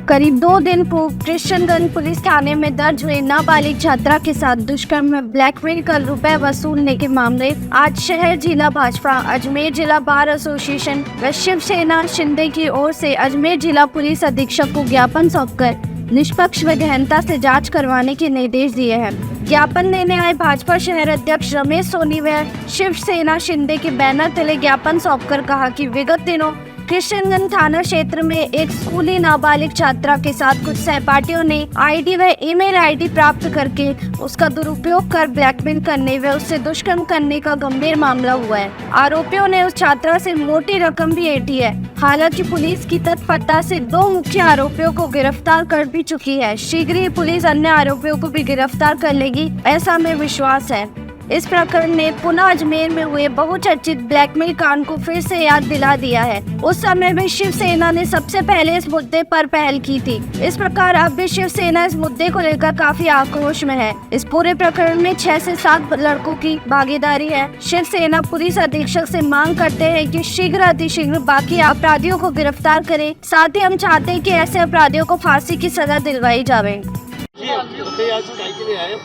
करीब 2 दिन पूर्व कृष्णगंज पुलिस थाने में दर्ज हुए नाबालिग छात्रा के साथ दुष्कर्म में ब्लैकमेल कर रुपए वसूलने के मामले आज शहर जिला भाजपा, अजमेर जिला बार एसोसिएशन व शिवसेना शिंदे की ओर से अजमेर जिला पुलिस अधीक्षक को ज्ञापन सौंपकर निष्पक्ष व गहनता से जांच करवाने के निर्देश दिए हैं। ज्ञापन देने आए भाजपा शहर अध्यक्ष रमेश सोनी व शिवसेना शिंदे के बैनर तले ज्ञापन सौंपकर कहा कि विगत दिनों कृष्णगंज थाना क्षेत्र में एक स्कूली नाबालिग छात्रा के साथ कुछ सहपाठियों ने आईडी व ईमेल आईडी प्राप्त करके उसका दुरुपयोग कर ब्लैकमेल करने व उससे दुष्कर्म करने का गंभीर मामला हुआ है। आरोपियों ने उस छात्रा से मोटी रकम भी ऐंठी है। हालांकि पुलिस की तत्परता से 2 मुख्य आरोपियों को गिरफ्तार कर भी चुकी है। शीघ्र ही पुलिस अन्य आरोपियों को भी गिरफ्तार कर लेगी, ऐसा हमें विश्वास है। इस प्रकरण ने पुनः अजमेर में हुए बहुचर्चित ब्लैकमेल कांड को फिर से याद दिला दिया है। उस समय में शिवसेना ने सबसे पहले इस मुद्दे पर पहल की थी। इस प्रकार अब भी शिवसेना इस मुद्दे को लेकर काफी आक्रोश में है। इस पूरे प्रकरण में 6 से 7 लड़कों की भागीदारी है। शिवसेना पुलिस अधीक्षक से मांग करते हैं कि शीघ्र अतिशीघ्र बाकी अपराधियों को गिरफ्तार करें। साथ ही हम चाहते हैं कि ऐसे अपराधियों को फांसी की सजा दिलवाई जाए।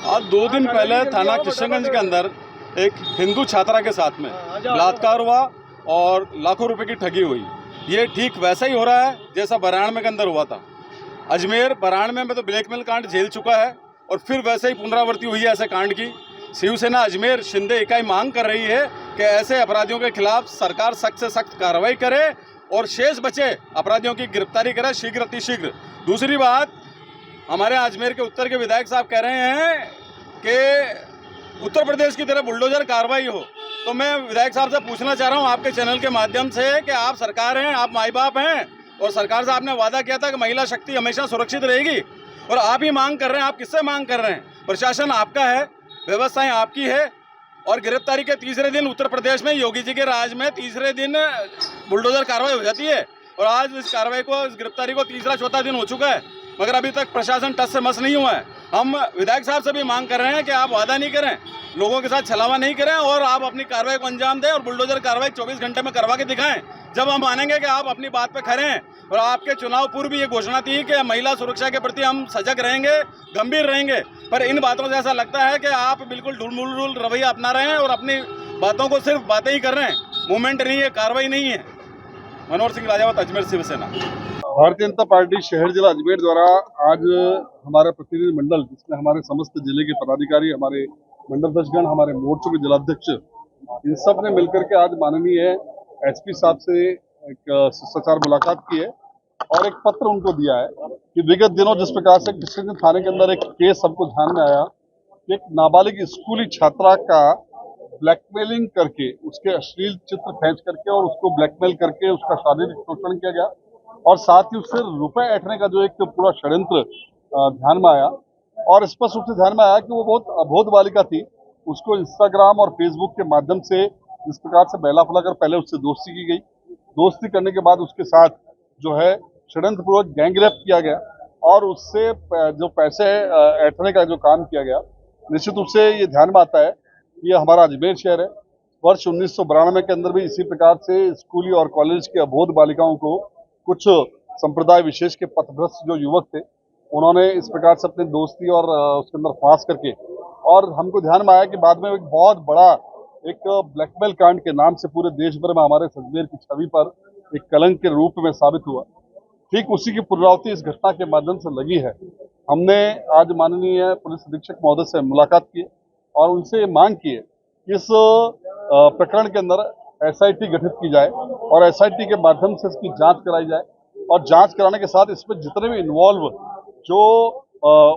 आज 2 दिन पहले थाना कृष्णगंज के अंदर एक हिंदू छात्रा के साथ में बलात्कार हुआ और लाखों रुपए की ठगी हुई। ये ठीक वैसा ही हो रहा है जैसा बराण में के अंदर हुआ था। अजमेर बराण में तो ब्लैकमेल कांड झेल चुका है और फिर वैसे ही पुनरावृत्ति हुई है ऐसे कांड की। शिवसेना अजमेर शिंदे इकाई मांग कर रही है कि ऐसे अपराधियों के खिलाफ सरकार सख्त से सख्त कार्रवाई करे और शेष बचे अपराधियों की गिरफ्तारी करे शीघ्र अतिशीघ्र। दूसरी बात, हमारे अजमेर के उत्तर के विधायक साहब कह रहे हैं कि उत्तर प्रदेश की तरह बुलडोजर कार्रवाई हो, तो मैं विधायक साहब से पूछना चाह रहा हूं आपके चैनल के माध्यम से कि आप सरकार हैं, आप माई बाप हैं और सरकार से आपने वादा किया था कि महिला शक्ति हमेशा सुरक्षित रहेगी और आप ही मांग कर रहे हैं। आप किससे मांग कर रहे हैं? प्रशासन आपका है, व्यवस्थाएं आपकी है और गिरफ्तारी के तीसरे दिन उत्तर प्रदेश में योगी जी के राज में तीसरे दिन बुलडोजर कार्रवाई हो जाती है और आज इस कार्रवाई को, इस गिरफ्तारी को तीसरा चौथा दिन हो चुका है मगर अभी तक प्रशासन टस से मस नहीं हुआ है। हम विधायक साहब से भी मांग कर रहे हैं कि आप वादा नहीं करें, लोगों के साथ छलावा नहीं करें और आप अपनी कार्रवाई को अंजाम दें और बुलडोजर कार्रवाई 24 घंटे में करवा के दिखाएं। जब हम मानेंगे कि आप अपनी बात पे खड़े हैं। और आपके चुनाव पूर्व ये घोषणा थी कि महिला सुरक्षा के प्रति हम सजग रहेंगे, गंभीर रहेंगे, पर इन बातों से ऐसा लगता है कि आप बिल्कुल ढुलमुल रवैया अपना रहे हैं और अपनी बातों को सिर्फ बातें ही कर रहे हैं, मूवमेंट नहीं है, कार्रवाई नहीं है। मनोहर सिंह राजावत, अजमेर शिवसेना। भारतीय जनता पार्टी शहर जिला अजमेर द्वारा आज हमारा प्रतिनिधि मंडल, जिसमें हमारे समस्त जिले के पदाधिकारी, हमारे मंडल अध्यक्षगण, हमारे मोर्चों के जिलाध्यक्ष, इन सब ने मिलकर के आज माननीय एसपी साहब से एक शिष्टाचार मुलाकात की है और एक पत्र उनको दिया है कि विगत दिनों जिस प्रकार से कृष्णगंज थाने के अंदर एक केस सबको ध्यान में आया कि एक नाबालिग स्कूली छात्रा का ब्लैकमेलिंग करके, उसके अश्लील चित्र खींच करके और उसको ब्लैकमेल करके उसका शारीरिक शोषण किया गया और साथ ही उससे रुपए ऐंठने का जो एक पूरा षड्यंत्र ध्यान में आया और स्पष्ट रूप से ध्यान में आया कि वो बहुत अबोध बालिका थी। उसको इंस्टाग्राम और फेसबुक के माध्यम से जिस प्रकार से बहला फुलाकर पहले उससे दोस्ती की गई, दोस्ती करने के बाद उसके साथ जो है षड्यंत्रपूर्वक गैंगरेप किया गया और उससे जो पैसे ऐंठने का जो काम किया गया, निश्चित रूप से ये ध्यान में आता है। ये हमारा अजमेर शहर है। वर्ष 1992 के अंदर भी इसी प्रकार से स्कूली और कॉलेज के अबोध बालिकाओं को कुछ संप्रदाय विशेष के पथभ्रष्ट जो युवक थे, उन्होंने इस प्रकार से अपनी दोस्ती और उसके अंदर फांस करके, और हमको ध्यान में आया कि बाद में एक बहुत बड़ा एक ब्लैकमेल कांड के नाम से पूरे देश भर में हमारे अजमेर की छवि पर एक कलंक के रूप में साबित हुआ। ठीक उसी की पुनरावृत्ति इस घटना के माध्यम से लगी है। हमने आज माननीय पुलिस अधीक्षक महोदय से मुलाकात की और उनसे मांग की है कि इस प्रकरण के अंदर SIT गठित की जाए और SIT के माध्यम से इसकी जांच कराई जाए और जांच कराने के साथ इसमें जितने भी इन्वॉल्व जो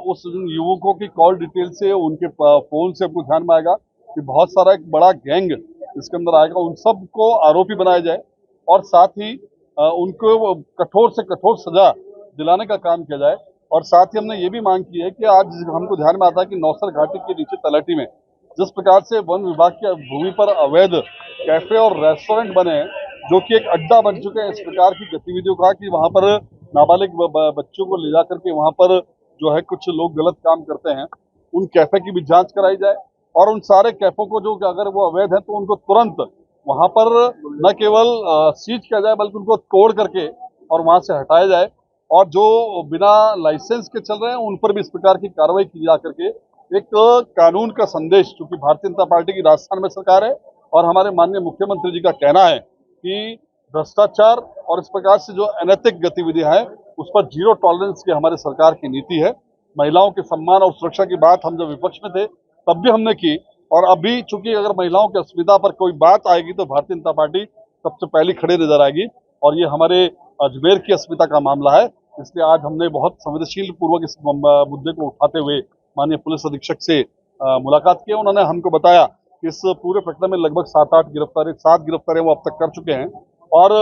उस युवकों की कॉल डिटेल से, उनके फोन से आपको ध्यान में आएगा कि बहुत सारा एक बड़ा गैंग इसके अंदर आएगा, उन सब को आरोपी बनाया जाए और साथ ही उनको कठोर से कठोर सजा दिलाने का काम किया जाए। और साथ ही हमने ये भी मांग की है कि आज हमको ध्यान में आता है कि नौसर घाटी के नीचे तलहटी में जिस प्रकार से वन विभाग की भूमि पर अवैध कैफे और रेस्टोरेंट बने हैं, जो कि एक अड्डा बन चुके हैं इस प्रकार की गतिविधियों का, कि वहां पर नाबालिग बच्चों को ले जा करके वहां पर जो है कुछ लोग गलत काम करते हैं, उन कैफे की भी जांच कराई जाए और उन सारे कैफों को जो अगर वो अवैध है तो उनको तुरंत वहां पर न केवल सीज किया जाए बल्कि उनको तोड़ करके और वहां से हटाया जाए और जो बिना लाइसेंस के चल रहे हैं उन पर भी इस प्रकार की कार्रवाई की जा करके एक कानून का संदेश, चूंकि भारतीय जनता पार्टी की राजस्थान में सरकार है और हमारे माननीय मुख्यमंत्री जी का कहना है कि भ्रष्टाचार और इस प्रकार से जो अनैतिक गतिविधियां हैं उस पर जीरो टॉलरेंस की हमारे सरकार की नीति है। महिलाओं के सम्मान और सुरक्षा की बात हम जब विपक्ष में थे तब भी हमने की, और अभी चूंकि अगर महिलाओं की असुविधा पर कोई बात आएगी तो भारतीय जनता पार्टी सबसे पहले खड़े नजर आएगी, और ये हमारे अजमेर की अस्मिता का मामला है। इसलिए आज हमने बहुत संवेदनशील पूर्वक इस मुद्दे को उठाते हुए माननीय पुलिस अधीक्षक से मुलाकात की। उन्होंने हमको बताया कि इस पूरे प्रकरण में लगभग 7 गिरफ्तारियां वो अब तक कर चुके हैं, और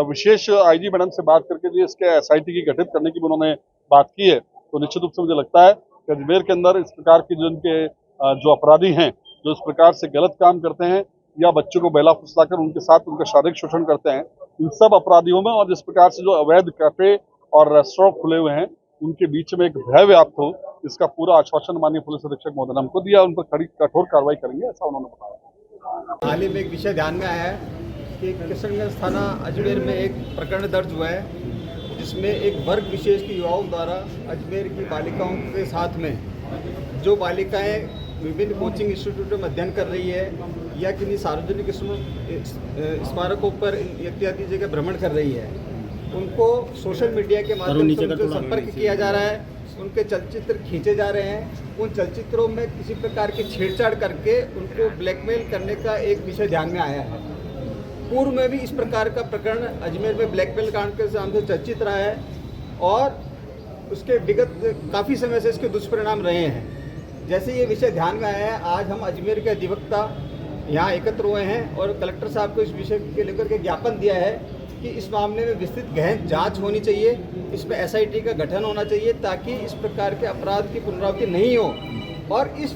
विशेष आईजी मैडम से बात करके जो इसके एसआईटी की गठित करने की भी उन्होंने बात की है। तो निश्चित रूप से मुझे लगता है कि अजमेर के अंदर इस प्रकार की जो अपराधी हैं, जो इस प्रकार से गलत काम करते हैं या बच्चों को बेला फुसलाकर उनके साथ उनका शारीरिक शोषण करते हैं, इन सब अपराधियों में और जिस प्रकार से जो अवैध कैफे और रेस्टोरेंट खुले हुए हैं उनके बीच में एक भय व्याप्त हो, इसका पूरा आश्वासन माननीय पुलिस अधीक्षक महोदय ने हमको दिया। उन पर कड़ी कठोर कार्रवाई करेंगे, ऐसा उन्होंने बताया। हाल ही में एक विषय ध्यान में आया है कि किशनगंज थाना अजमेर में एक प्रकरण दर्ज हुआ है जिसमें एक वर्ग विशेष के युवाओं द्वारा अजमेर की बालिकाओं के साथ में, जो बालिकाएं विभिन्न कोचिंग इंस्टीट्यूट में अध्ययन कर रही है या किन्हीं सार्वजनिक स्मारकों पर इत्यादि जगह भ्रमण कर रही है, उनको सोशल मीडिया के माध्यम से उनसे संपर्क किया जा रहा है, उनके चलचित्र खींचे जा रहे हैं, उन चलचित्रों में किसी प्रकार की छेड़छाड़ करके उनको ब्लैकमेल करने का एक विषय ध्यान में आया है। पूर्व में भी इस प्रकार का प्रकरण अजमेर में ब्लैकमेल कांड के नाम से चर्चित रहा है और उसके विगत काफ़ी समय से इसके दुष्परिणाम रहे हैं। जैसे ये विषय ध्यान में आया है, आज हम अजमेर के अधिवक्ता यहाँ एकत्र हुए हैं और कलेक्टर साहब को इस विषय के लेकर के ज्ञापन दिया है कि इस मामले में विस्तृत गहन जांच होनी चाहिए, इसमें एसआईटी का गठन होना चाहिए ताकि इस प्रकार के अपराध की पुनरावृत्ति नहीं हो। और इस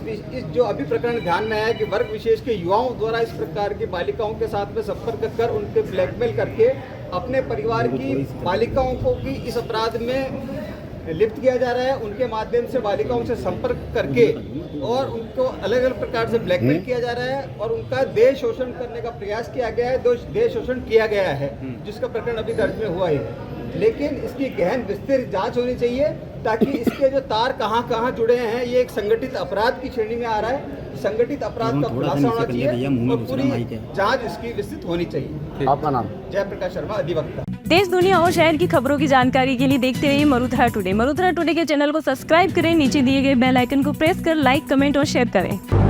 जो अभी प्रकरण ध्यान में आया है कि वर्ग विशेष के युवाओं द्वारा इस प्रकार की बालिकाओं के साथ में संपर्क कर उनके ब्लैकमेल करके अपने परिवार की बालिकाओं को भी इस अपराध में लिप्त किया जा रहा है, उनके माध्यम से बालिकाओं से संपर्क करके और उनको अलग अलग प्रकार से ब्लैकमेल किया जा रहा है और उनका देह शोषण करने का प्रयास किया गया है, देह शोषण किया गया है, जिसका प्रकरण अभी दर्ज में हुआ है। लेकिन इसकी गहन विस्तृत जांच होनी चाहिए ताकि इसके जो तार कहाँ जुड़े हैं, ये एक संगठित अपराध की श्रेणी में आ रहा है, संगठित अपराध का खुलासा होना चाहिए और पूरी जांच इसकी विस्तृत होनी चाहिए। आपका नाम? जयप्रकाश शर्मा, अधिवक्ता। देश दुनिया और शहर की खबरों की जानकारी के लिए देखते रहिए मरुधरा टुडे। मरुधरा टुडे के चैनल को सब्सक्राइब करें, नीचे दिए गए बेल आइकन को प्रेस कर लाइक, कमेंट और शेयर करें।